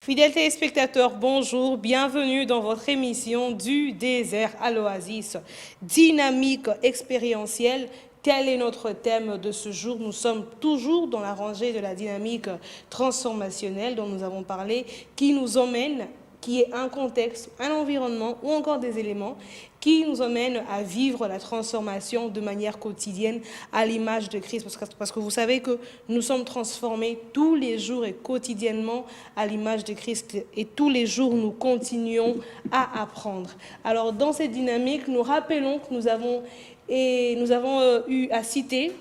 Fidèles téléspectateurs, bonjour, bienvenue dans votre émission du désert à l'oasis, dynamique expérientielle. Tel est notre thème de ce jour. Nous sommes toujours dans la rangée de la dynamique transformationnelle dont nous avons parlé, qui nous emmène, qui est un contexte, un environnement ou encore des éléments qui nous emmènent à vivre la transformation de manière quotidienne à l'image de Christ. Parce que vous savez que nous sommes transformés tous les jours et quotidiennement à l'image de Christ. Et tous les jours, nous continuons à apprendre. Alors, dans cette dynamique, nous rappelons que nous avons eu à citer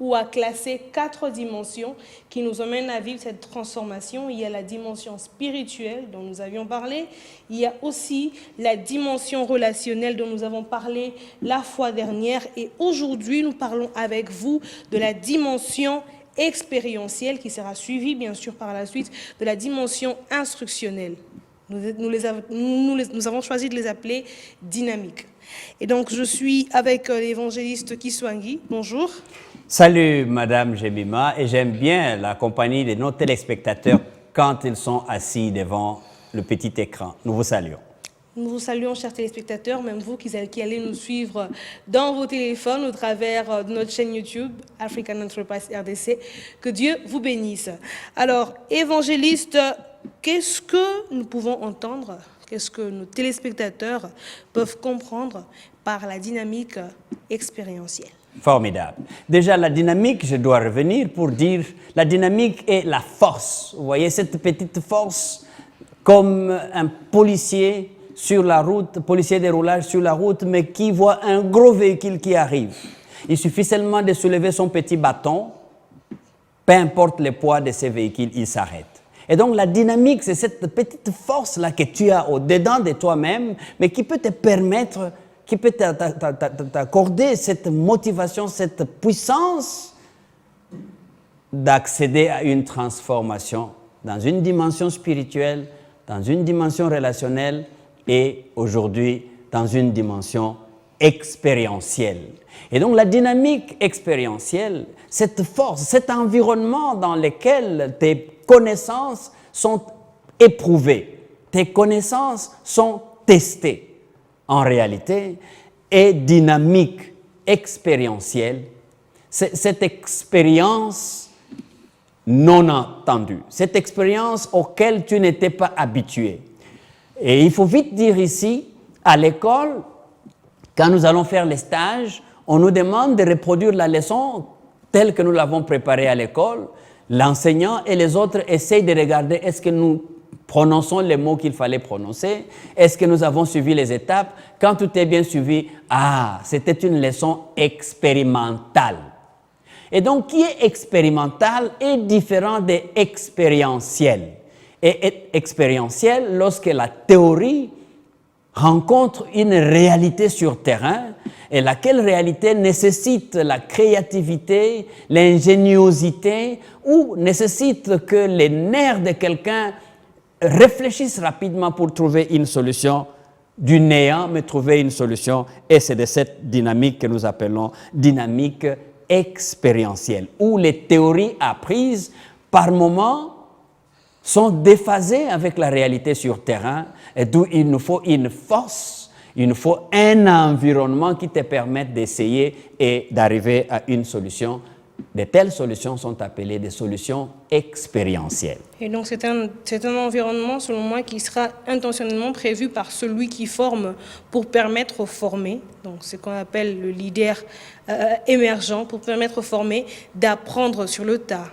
ou à classer 4 dimensions qui nous emmènent à vivre cette transformation. Il y a la dimension spirituelle dont nous avions parlé. Il y a aussi la dimension relationnelle dont nous avons parlé la fois dernière. Et aujourd'hui, nous parlons avec vous de la dimension expérientielle qui sera suivie, bien sûr, par la suite de la dimension instructionnelle. Nous avons choisi de les appeler dynamiques. Et donc, je suis avec l'évangéliste Kiswangi. Bonjour. Salut Madame Jemima, et j'aime bien la compagnie de nos téléspectateurs quand ils sont assis devant le petit écran. Nous vous saluons. Nous vous saluons, chers téléspectateurs, même vous qui allez nous suivre dans vos téléphones au travers de notre chaîne YouTube, African Enterprise RDC. Que Dieu vous bénisse. Alors, évangéliste, qu'est-ce que nous pouvons entendre? Qu'est-ce que nos téléspectateurs peuvent comprendre par la dynamique expérientielle? Formidable. Déjà, la dynamique, je dois revenir pour dire, la dynamique est la force. Vous voyez cette petite force comme un policier sur la route, policier de roulage sur la route, mais qui voit un gros véhicule qui arrive. Il suffit seulement de soulever son petit bâton, peu importe le poids de ces véhicules, il s'arrête. Et donc la dynamique, c'est cette petite force-là que tu as au-dedans de toi-même, mais qui peut te permettre, qui peut t'accorder cette motivation, cette puissance d'accéder à une transformation dans une dimension spirituelle, dans une dimension relationnelle et aujourd'hui dans une dimension expérientielle. Et donc la dynamique expérientielle, cette force, cet environnement dans lequel tes connaissances sont éprouvées, tes connaissances sont testées, en réalité, est dynamique expérientielle. Cette expérience non entendue, cette expérience auquel tu n'étais pas habitué. Et il faut vite dire ici, à l'école, quand nous allons faire les stages, on nous demande de reproduire la leçon telle que nous l'avons préparée à l'école. L'enseignant et les autres essayent de regarder est-ce que nous prononçons les mots qu'il fallait prononcer, est-ce que nous avons suivi les étapes. Quand tout est bien suivi, c'était une leçon expérimentale. Et donc, qui est expérimental est différent des expérientiels. Et expérientiel lorsque la théorie rencontre une réalité sur terrain et laquelle réalité nécessite la créativité, l'ingéniosité ou nécessite que les nerfs de quelqu'un réfléchissent rapidement pour trouver une solution du néant, mais trouver une solution. Et c'est de cette dynamique que nous appelons dynamique expérientielle, où les théories apprises par moments sont déphasées avec la réalité sur terrain, et d'où il nous faut une force, il nous faut un environnement qui te permette d'essayer et d'arriver à une solution. De telles solutions sont appelées des solutions expérientielles. Et donc c'est un environnement, selon moi, qui sera intentionnellement prévu par celui qui forme pour permettre aux formés, donc ce qu'on appelle le leader émergent, pour permettre aux formés d'apprendre sur le tas.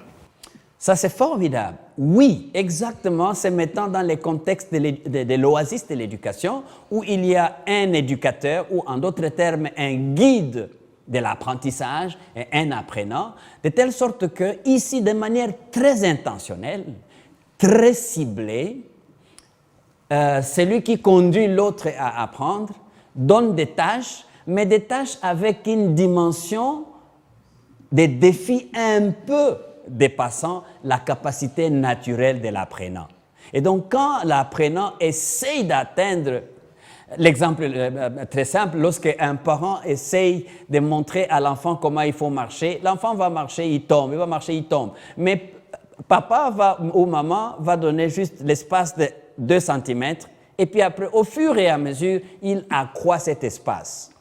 Ça, c'est formidable. Oui, exactement, c'est maintenant dans le contexte de l'oasis de l'éducation où il y a un éducateur ou, en d'autres termes, un guide de l'apprentissage et un apprenant, de telle sorte que, ici, de manière très intentionnelle, très ciblée, celui qui conduit l'autre à apprendre donne des tâches, mais des tâches avec une dimension des défis un peu dépassant la capacité naturelle de l'apprenant. Et donc, quand l'apprenant essaye d'atteindre, l'exemple très simple, lorsqu'un parent essaye de montrer à l'enfant comment il faut marcher, l'enfant va marcher, il tombe, il va marcher, il tombe. Mais papa ou maman va donner juste l'espace de 2 cm, et puis après, au fur et à mesure, il accroît cet espace.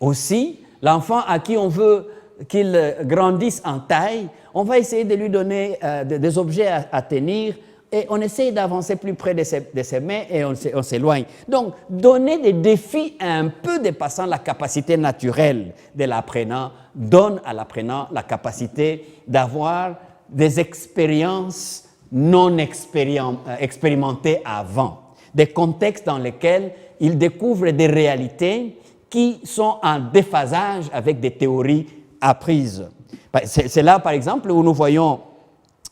Aussi, l'enfant à qui on veut qu'il grandisse en taille, on va essayer de lui donner des objets à tenir, et on essaye d'avancer plus près de ses mains et on s'éloigne. Donc, donner des défis un peu dépassant la capacité naturelle de l'apprenant donne à l'apprenant la capacité d'avoir des expériences non expérimentées avant, des contextes dans lesquels il découvre des réalités qui sont en déphasage avec des théories apprises. C'est là, par exemple, où nous voyons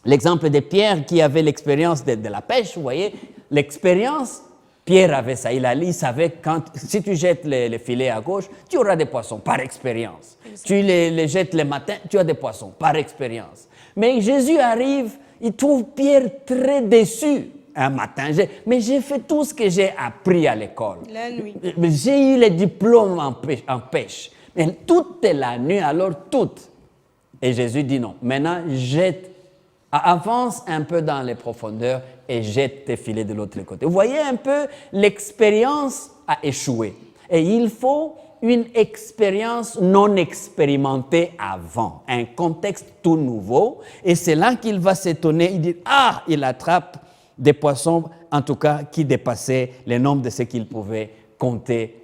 l'exemple de Pierre qui avait l'expérience de la pêche. Vous voyez, l'expérience, Pierre avait ça. Il savait si tu jettes les filets à gauche, tu auras des poissons, par expérience. Tu les jettes le matin, tu as des poissons, par expérience. Mais Jésus arrive, il trouve Pierre très déçu un matin. Mais j'ai fait tout ce que j'ai appris à l'école. La nuit. J'ai eu les diplômes en pêche. Mais toute la nuit, alors toute. Et Jésus dit non. Maintenant, avance un peu dans les profondeurs et jette tes filets de l'autre côté. Vous voyez un peu, l'expérience a échoué. Et il faut une expérience non expérimentée avant, un contexte tout nouveau. Et c'est là qu'il va s'étonner. Il dit, il attrape des poissons, en tout cas, qui dépassaient le nombre de ce qu'il pouvait compter.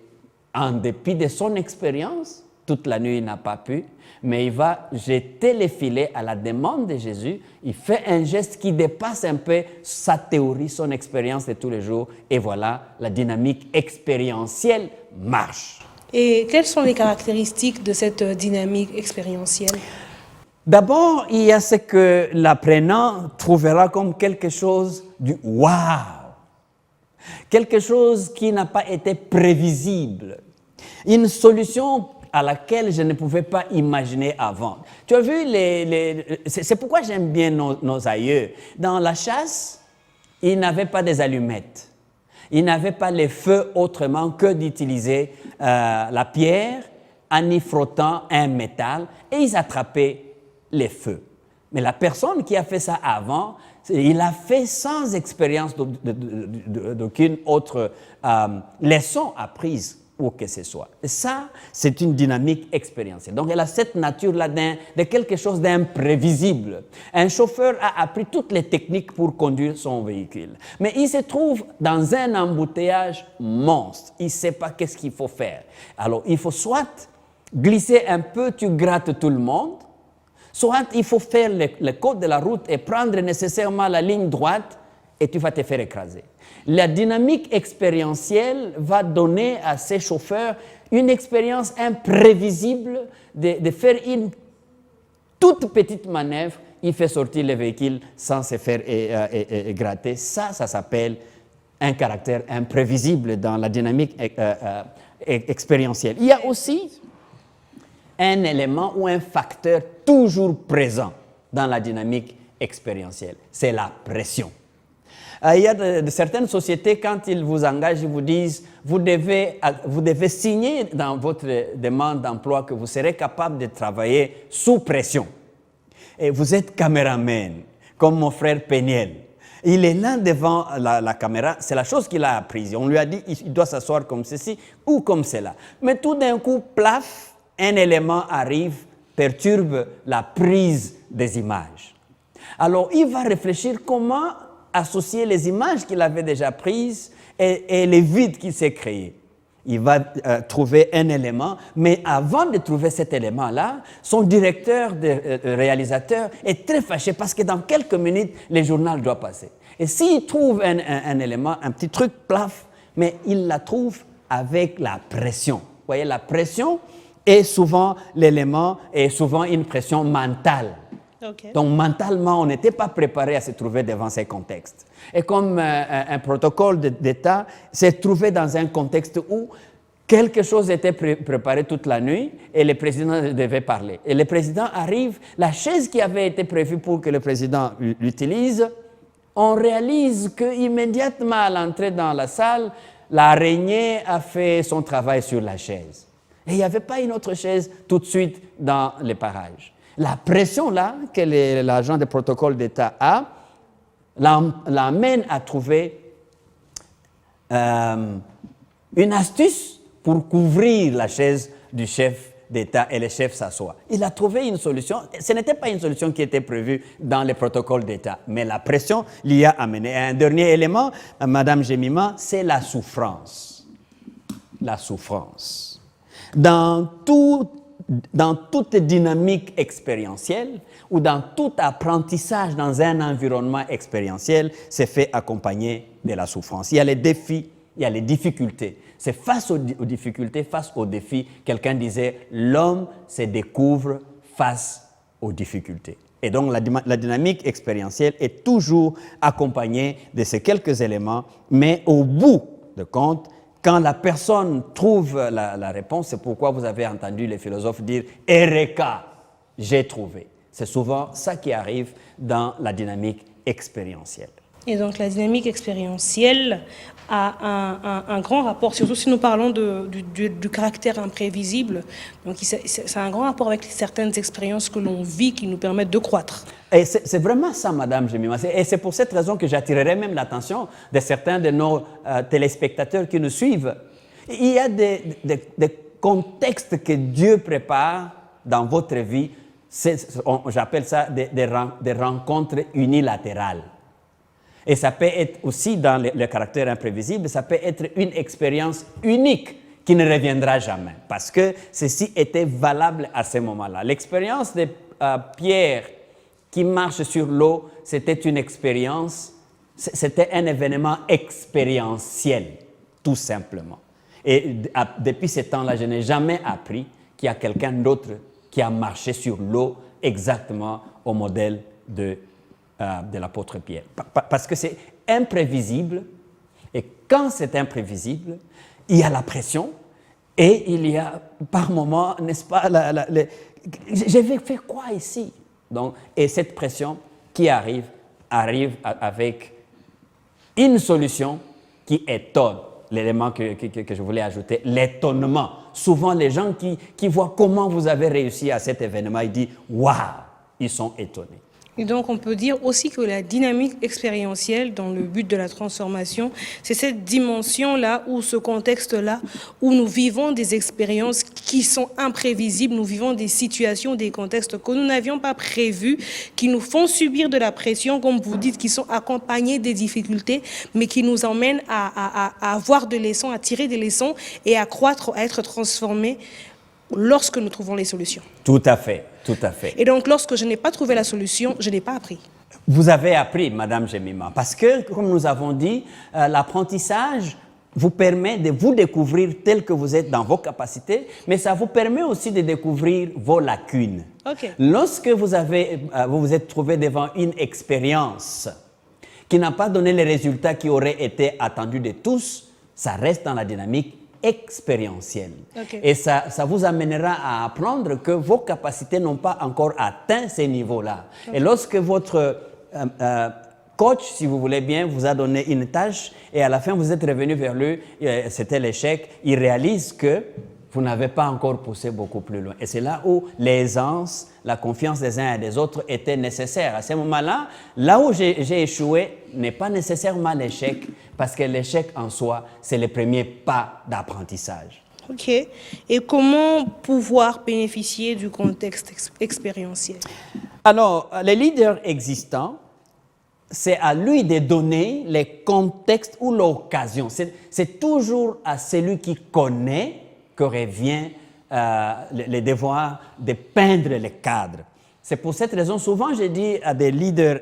En dépit de son expérience, toute la nuit, il n'a pas pu. Mais il va jeter les filets à la demande de Jésus. Il fait un geste qui dépasse un peu sa théorie, son expérience de tous les jours. Et voilà, la dynamique expérientielle marche. Et quelles sont les caractéristiques de cette dynamique expérientielle? D'abord, il y a ce que l'apprenant trouvera comme quelque chose du « wow », quelque chose qui n'a pas été prévisible, une solution à laquelle je ne pouvais pas imaginer avant. Tu as vu, c'est pourquoi j'aime bien nos aïeux. Dans la chasse, ils n'avaient pas des allumettes. Ils n'avaient pas les feux autrement que d'utiliser la pierre en y frottant un métal et ils attrapaient les feux. Mais la personne qui a fait ça avant, il a fait sans expérience d'aucune autre leçon apprise ou que ce soit. Et ça, c'est une dynamique expérientielle. Donc, elle a cette nature-là de quelque chose d'imprévisible. Un chauffeur a appris toutes les techniques pour conduire son véhicule. Mais il se trouve dans un embouteillage monstre. Il ne sait pas qu'est-ce qu'il faut faire. Alors, il faut soit glisser un peu, tu grattes tout le monde, soit il faut faire le code de la route et prendre nécessairement la ligne droite et tu vas te faire écraser. La dynamique expérientielle va donner à ces chauffeurs une expérience imprévisible de faire une toute petite manœuvre. Il fait sortir le véhicule sans se faire gratter. Ça s'appelle un caractère imprévisible dans la dynamique expérientielle. Il y a aussi un élément ou un facteur toujours présent dans la dynamique expérientielle. C'est la pression. Il y a de certaines sociétés, quand ils vous engagent, ils vous disent vous devez signer dans votre demande d'emploi que vous serez capable de travailler sous pression. Et vous êtes caméraman, comme mon frère Péniel. Il est là devant la caméra, c'est la chose qu'il a apprise. On lui a dit il doit s'asseoir comme ceci ou comme cela. Mais tout d'un coup, plaf, un élément arrive, perturbe la prise des images. Alors, il va réfléchir comment associer les images qu'il avait déjà prises et les vides qu'il s'est créés. Il va trouver un élément, mais avant de trouver cet élément-là, son directeur, réalisateur, est très fâché parce que dans quelques minutes, le journal doit passer. Et s'il trouve un élément, un petit truc, plaf, mais il la trouve avec la pression. Vous voyez, la pression est souvent l'élément, est souvent une pression mentale. Okay. Donc, mentalement, on n'était pas préparé à se trouver devant ces contextes. Et comme un protocole d'État s'est trouvé dans un contexte où Quelque chose était préparé toute la nuit et le président devait parler. Et le président arrive, la chaise qui avait été prévue pour que le président l'utilise, on réalise qu'immédiatement à l'entrée dans la salle, l'araignée a fait son travail sur la chaise. Et il n'y avait pas une autre chaise tout de suite dans les parages. La pression là que l'agent de protocole d'État a l'amène à trouver une astuce pour couvrir la chaise du chef d'État et le chef s'assoit. Il a trouvé une solution. Ce n'était pas une solution qui était prévue dans les protocoles d'État, mais la pression l'y a amené. Et un dernier élément, Madame Jemima, c'est la souffrance. La souffrance. Dans toute dynamique expérientielle ou dans tout apprentissage dans un environnement expérientiel, c'est fait accompagner de la souffrance. Il y a les défis, il y a les difficultés. C'est face aux difficultés, face aux défis, quelqu'un disait, l'homme se découvre face aux difficultés. Et donc la dynamique expérientielle est toujours accompagnée de ces quelques éléments, mais au bout de compte, quand la personne trouve la réponse, c'est pourquoi vous avez entendu les philosophes dire « Eureka, j'ai trouvé ». C'est souvent ça qui arrive dans la dynamique expérientielle. Et donc la dynamique expérientielle a un grand rapport, surtout si nous parlons du caractère imprévisible. Donc c'est un grand rapport avec certaines expériences que l'on vit qui nous permettent de croître. Et c'est vraiment ça, Madame Jemima. Et c'est pour cette raison que j'attirerai même l'attention de certains de nos téléspectateurs qui nous suivent. Il y a des contextes que Dieu prépare dans votre vie. J'appelle ça des rencontres unilatérales. Et ça peut être aussi, dans le caractère imprévisible, ça peut être une expérience unique qui ne reviendra jamais. Parce que ceci était valable à ce moment-là. L'expérience de Pierre qui marche sur l'eau, c'était une expérience, c'était un événement expérientiel, tout simplement. Et depuis ce temps-là, je n'ai jamais appris qu'il y a quelqu'un d'autre qui a marché sur l'eau exactement au modèle de l'apôtre Pierre. Parce que c'est imprévisible, et quand c'est imprévisible, il y a la pression, et il y a par moments, n'est-ce pas, je vais faire quoi ici? Donc, et cette pression qui arrive avec une solution qui étonne. L'élément que je voulais ajouter, l'étonnement. Souvent, les gens qui voient comment vous avez réussi à cet événement, ils disent « Waouh !» Ils sont étonnés. Et donc, on peut dire aussi que la dynamique expérientielle, dans le but de la transformation, c'est cette dimension-là, ou ce contexte-là, où nous vivons des expériences qui sont imprévisibles, nous vivons des situations, des contextes que nous n'avions pas prévus, qui nous font subir de la pression, comme vous dites, qui sont accompagnés des difficultés, mais qui nous emmènent à avoir des leçons, à tirer des leçons et à croître, à être transformés lorsque nous trouvons les solutions. Tout à fait, tout à fait. Et donc, lorsque je n'ai pas trouvé la solution, je n'ai pas appris. Vous avez appris, Madame Jemima, parce que, comme nous avons dit, l'apprentissage vous permet de vous découvrir tel que vous êtes dans vos capacités, mais ça vous permet aussi de découvrir vos lacunes. Okay. Lorsque vous vous êtes trouvé devant une expérience qui n'a pas donné les résultats qui auraient été attendus de tous, ça reste dans la dynamique expérientielle. Okay. Et ça vous amènera à apprendre que vos capacités n'ont pas encore atteint ces niveaux-là. Okay. Et lorsque votre coach, si vous voulez bien, vous a donné une tâche et à la fin vous êtes revenu vers lui, c'était l'échec, il réalise que vous n'avez pas encore poussé beaucoup plus loin. Et c'est là où l'aisance, la confiance des uns et des autres était nécessaire. À ce moment-là, là où j'ai échoué n'est pas nécessairement l'échec, parce que l'échec en soi, c'est le premier pas d'apprentissage. OK. Et comment pouvoir bénéficier du contexte expérientiel? Alors, le leader existant, c'est à lui de donner les contextes ou l'occasion. C'est toujours à celui qui connaît que revient le devoir de peindre le cadre. C'est pour cette raison, souvent je dis à des leaders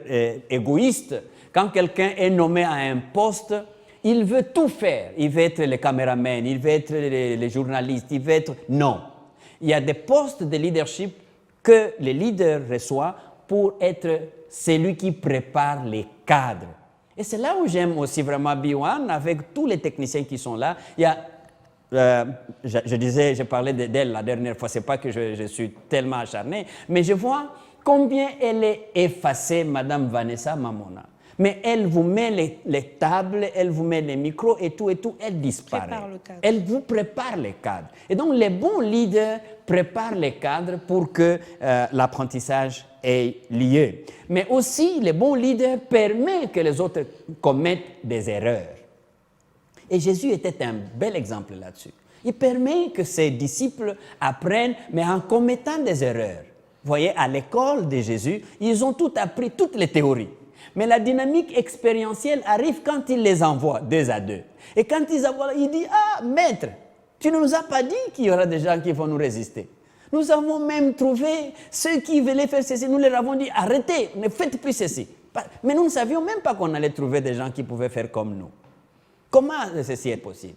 égoïstes, quand quelqu'un est nommé à un poste, il veut tout faire. Il veut être le caméraman, il veut être le journaliste, il veut être... Non. Il y a des postes de leadership que le leader reçoit pour être celui qui prépare les cadres. Et c'est là où j'aime aussi vraiment B1, avec tous les techniciens qui sont là. Il y a je parlais d'elle la dernière fois, c'est pas que je suis tellement acharné, mais je vois combien elle est effacée, Madame Vanessa Mamona. Mais elle vous met les tables, elle vous met les micros et tout, elle disparaît. Elle vous prépare les cadres. Et donc, les bons leaders préparent les cadres pour que l'apprentissage ait lieu. Mais aussi, les bons leaders permettent que les autres commettent des erreurs. Et Jésus était un bel exemple là-dessus. Il permet que ses disciples apprennent, mais en commettant des erreurs. Vous voyez, à l'école de Jésus, ils ont tout appris, toutes les théories. Mais la dynamique expérientielle arrive quand il les envoie 2 à 2. Et quand ils envoient, il dit, ah, maître, tu ne nous as pas dit qu'il y aura des gens qui vont nous résister. Nous avons même trouvé ceux qui voulaient faire ceci, nous leur avons dit, arrêtez, ne faites plus ceci. Mais nous ne savions même pas qu'on allait trouver des gens qui pouvaient faire comme nous. Comment ceci est possible?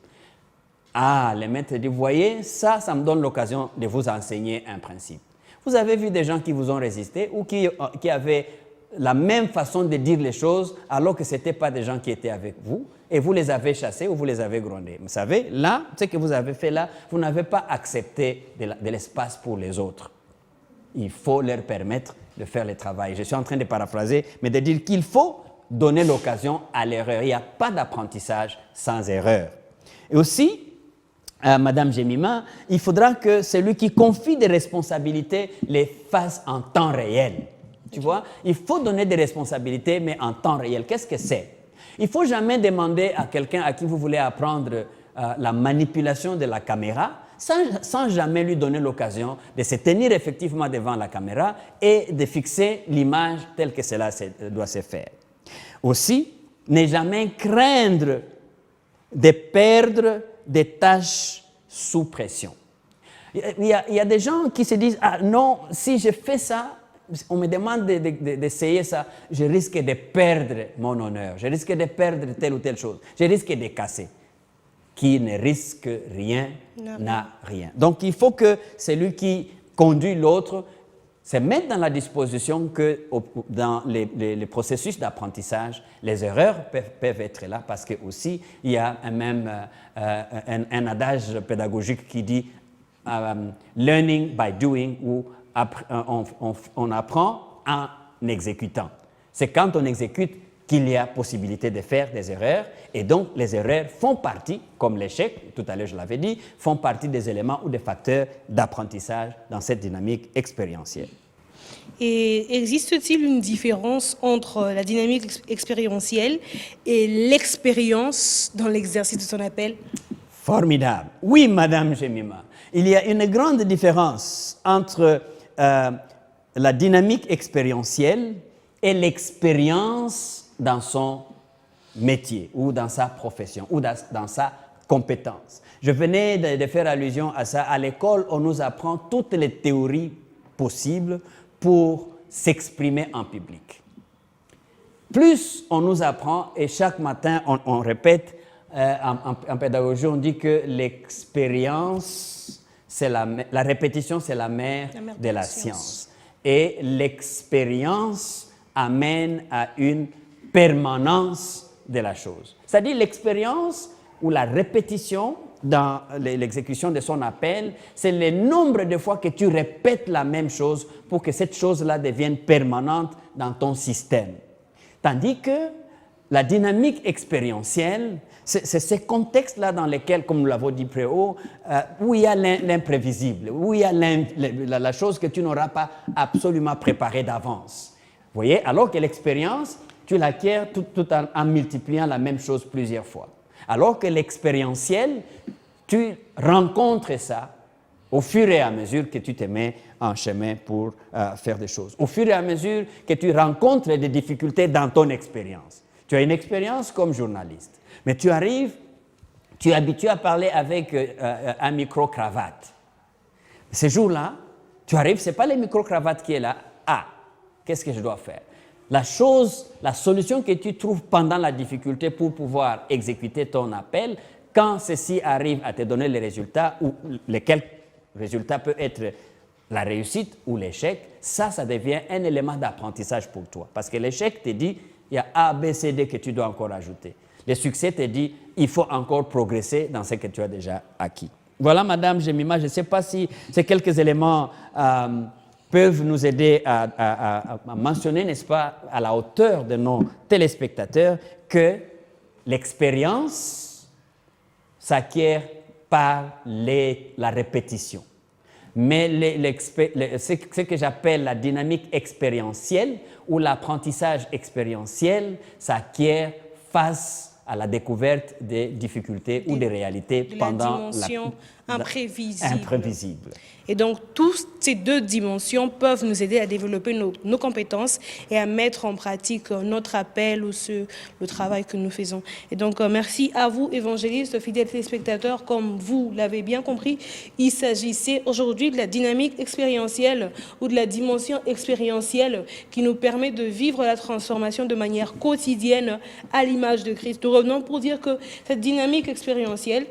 Ah, le maître dit, vous voyez, ça me donne l'occasion de vous enseigner un principe. Vous avez vu des gens qui vous ont résisté ou qui avaient la même façon de dire les choses alors que ce n'étaient pas des gens qui étaient avec vous et vous les avez chassés ou vous les avez grondés. Vous savez, là, ce que vous avez fait là, vous n'avez pas accepté de l'espace pour les autres. Il faut leur permettre de faire le travail. Je suis en train de paraphraser, mais de dire qu'il faut donner l'occasion à l'erreur. Il n'y a pas d'apprentissage sans erreur. Et aussi, Madame Jemima, il faudra que celui qui confie des responsabilités les fasse en temps réel. Tu vois, il faut donner des responsabilités, mais en temps réel. Qu'est-ce que c'est? Il ne faut jamais demander à quelqu'un à qui vous voulez apprendre la manipulation de la caméra sans jamais lui donner l'occasion de se tenir effectivement devant la caméra et de fixer l'image telle que cela doit se faire. Aussi, ne jamais craindre de perdre des tâches sous pression. Il y a des gens qui se disent « Ah non, si je fais ça, on me demande d'essayer ça, je risque de perdre mon honneur, je risque de perdre telle ou telle chose, je risque de casser. » Qui ne risque rien n'a rien. Donc, il faut que celui qui conduit l'autre se mette dans la disposition que dans les processus d'apprentissage, les erreurs peuvent être là parce que aussi il y a même un adage pédagogique qui dit learning by doing, où on apprend en exécutant. C'est quand on exécute qu'il y a possibilité de faire des erreurs, et donc les erreurs font partie, comme l'échec, tout à l'heure je l'avais dit, font partie des éléments ou des facteurs d'apprentissage dans cette dynamique expérientielle. Et existe-t-il une différence entre la dynamique expérientielle et l'expérience dans l'exercice de son appel? Formidable. Oui, Madame Jemima. Il y a une grande différence entre la dynamique expérientielle et l'expérience dans son métier ou dans sa profession ou dans sa compétence. Je venais de faire allusion à ça. À l'école, on nous apprend toutes les théories possibles pour s'exprimer en public. Plus on nous apprend, et chaque matin on répète, en pédagogie on dit que l'expérience, la répétition c'est la mère de la science. Et l'expérience amène à une permanence de la chose. C'est-à-dire l'expérience ou la répétition dans l'exécution de son appel, c'est le nombre de fois que tu répètes la même chose pour que cette chose-là devienne permanente dans ton système. Tandis que la dynamique expérientielle, c'est ces contextes-là dans lesquels, comme nous l'avons dit plus haut, où il y a l'imprévisible, où il y a la chose que tu n'auras pas absolument préparée d'avance. Vous voyez, alors que l'expérience, tu l'acquiers tout en multipliant la même chose plusieurs fois. Alors que l'expérientiel, tu rencontres ça au fur et à mesure que tu te mets en chemin pour faire des choses. Au fur et à mesure que tu rencontres des difficultés dans ton expérience. Tu as une expérience comme journaliste, mais tu arrives, tu es habitué à parler avec un micro-cravate. Ce jour-là, tu arrives, ce n'est pas le micro-cravate qui est là. Ah, qu'est-ce que je dois faire? La solution que tu trouves pendant la difficulté pour pouvoir exécuter ton appel, quand ceci arrive à te donner les résultats, ou lequel résultat peut être la réussite ou l'échec, ça devient un élément d'apprentissage pour toi. Parce que l'échec te dit, il y a A, B, C, D que tu dois encore ajouter. Le succès te dit, il faut encore progresser dans ce que tu as déjà acquis. Voilà, Madame Jemima, je ne sais pas si ces quelques éléments peuvent nous aider à mentionner, n'est-ce pas, à la hauteur de nos téléspectateurs, que l'expérience s'acquiert par la répétition. Mais ce que j'appelle la dynamique expérientielle ou l'apprentissage expérientiel s'acquiert face à la découverte des difficultés ou des réalités pendant la dimension imprévisible. Et donc, toutes ces deux dimensions peuvent nous aider à développer nos compétences et à mettre en pratique notre appel ou le travail que nous faisons. Et donc, merci à vous, évangélistes, fidèles téléspectateurs. Comme vous l'avez bien compris, il s'agissait aujourd'hui de la dynamique expérientielle ou de la dimension expérientielle qui nous permet de vivre la transformation de manière quotidienne à l'image de Christ. Nous revenons pour dire que cette dynamique expérientielle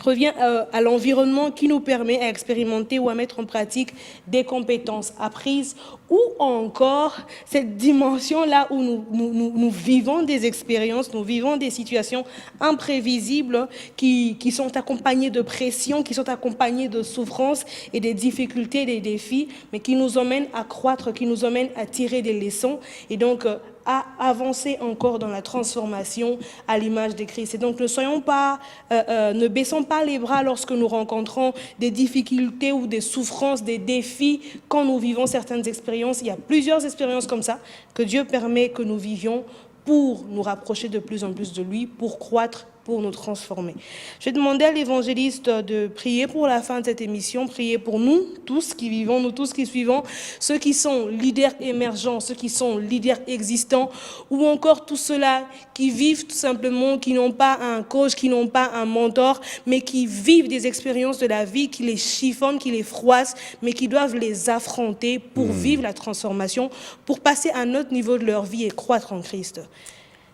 revient à l'environnement qui nous permet à expérimenter ou à mettre en pratique des compétences apprises, ou encore cette dimension-là où nous vivons des expériences, nous vivons des situations imprévisibles qui sont accompagnées de pression, qui sont accompagnées de souffrances et des difficultés, des défis, mais qui nous emmènent à croître, qui nous emmènent à tirer des leçons et donc à avancer encore dans la transformation à l'image de Christ. Et donc ne baissons pas les bras lorsque nous rencontrons des difficultés ou des souffrances, des défis, quand nous vivons certaines expériences. Il y a plusieurs expériences comme ça que Dieu permet que nous vivions pour nous rapprocher de plus en plus de lui, pour croître, pour nous transformer. Je vais demander à l'évangéliste de prier pour la fin de cette émission, prier pour nous tous qui vivons, nous tous qui suivons, ceux qui sont leaders émergents, ceux qui sont leaders existants, ou encore tous ceux-là qui vivent tout simplement, qui n'ont pas un coach, qui n'ont pas un mentor, mais qui vivent des expériences de la vie, qui les chiffonnent, qui les froissent, mais qui doivent les affronter pour vivre la transformation, pour passer à un autre niveau de leur vie et croître en Christ.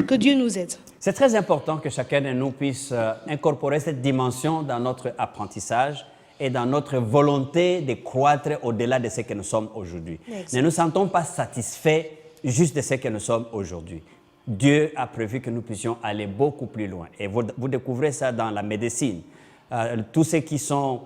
Que Dieu nous aide. C'est très important que chacun de nous puisse incorporer cette dimension dans notre apprentissage et dans notre volonté de croître au-delà de ce que nous sommes aujourd'hui. Ne nous sentons pas satisfaits juste de ce que nous sommes aujourd'hui. Dieu a prévu que nous puissions aller beaucoup plus loin. Et vous découvrez ça dans la médecine. Tous ceux qui sont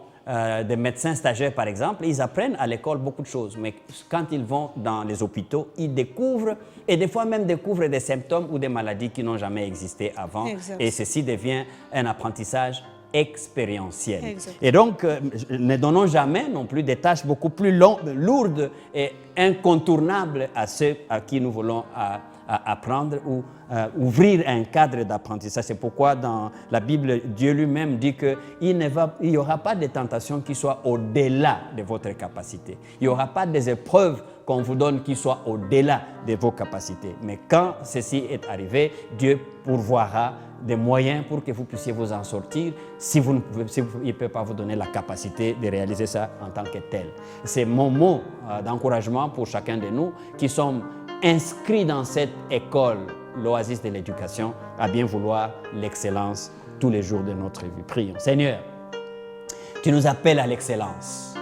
des médecins stagiaires, par exemple, ils apprennent à l'école beaucoup de choses, mais quand ils vont dans les hôpitaux, ils découvrent, et des fois même découvrent des symptômes ou des maladies qui n'ont jamais existé avant. Exact. Et ceci devient un apprentissage expérientiel. Exact. Et donc, ne donnons jamais non plus des tâches beaucoup plus lourdes et incontournables à ceux à qui nous voulons apprendre ou ouvrir un cadre d'apprentissage. C'est pourquoi dans la Bible, Dieu lui-même dit qu'il n'y aura pas de tentation qui soit au-delà de votre capacité. Il n'y aura pas des épreuves qu'on vous donne qui soient au-delà de vos capacités. Mais quand ceci est arrivé, Dieu pourvoira des moyens pour que vous puissiez vous en sortir si il ne peut pas vous donner la capacité de réaliser ça en tant que tel. C'est mon mot d'encouragement pour chacun de nous qui sommes inscrits dans cette école, l'oasis de l'éducation, à bien vouloir l'excellence tous les jours de notre vie. Prions. Seigneur, tu nous appelles à l'excellence.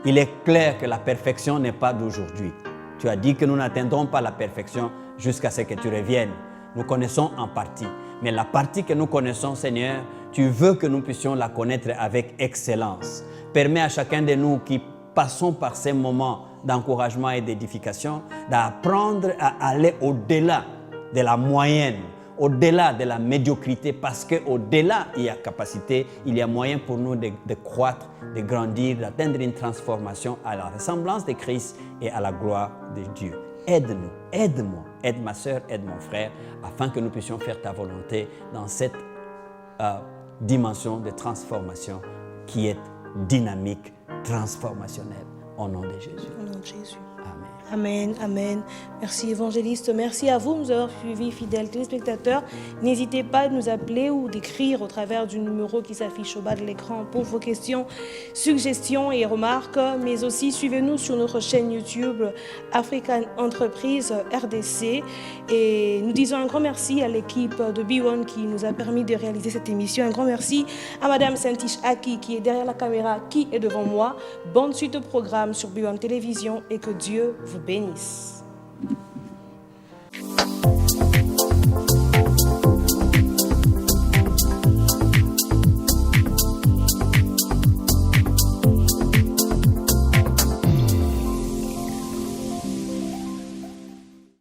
Il est clair que la perfection n'est pas d'aujourd'hui. Tu as dit que nous n'atteindrons pas la perfection jusqu'à ce que tu reviennes. Nous connaissons en partie, mais la partie que nous connaissons, Seigneur, tu veux que nous puissions la connaître avec excellence. Permets à chacun de nous qui passons par ces moments d'encouragement et d'édification, d'apprendre à aller au-delà de la moyenne, au-delà de la médiocrité, parce qu'au-delà, il y a capacité, il y a moyen pour nous de croître, de grandir, d'atteindre une transformation à la ressemblance de Christ et à la gloire de Dieu. Aide-nous, aide-moi, aide ma soeur, aide mon frère, afin que nous puissions faire ta volonté dans cette dimension de transformation qui est dynamique, transformationnelle. Au nom de Jésus. Au nom de Jésus. Amen. Amen, amen. Merci évangéliste, merci à vous de nous avoir suivis, fidèles téléspectateurs. N'hésitez pas à nous appeler ou d'écrire au travers du numéro qui s'affiche au bas de l'écran pour vos questions, suggestions et remarques, mais aussi suivez-nous sur notre chaîne YouTube African Entreprise RDC. Et nous disons un grand merci à l'équipe de B1 qui nous a permis de réaliser cette émission. Un grand merci à Madame Saint-Tiche Aki qui est derrière la caméra, qui est devant moi. Bonne suite de programme sur B1 Télévision et que Dieu vous bénisse.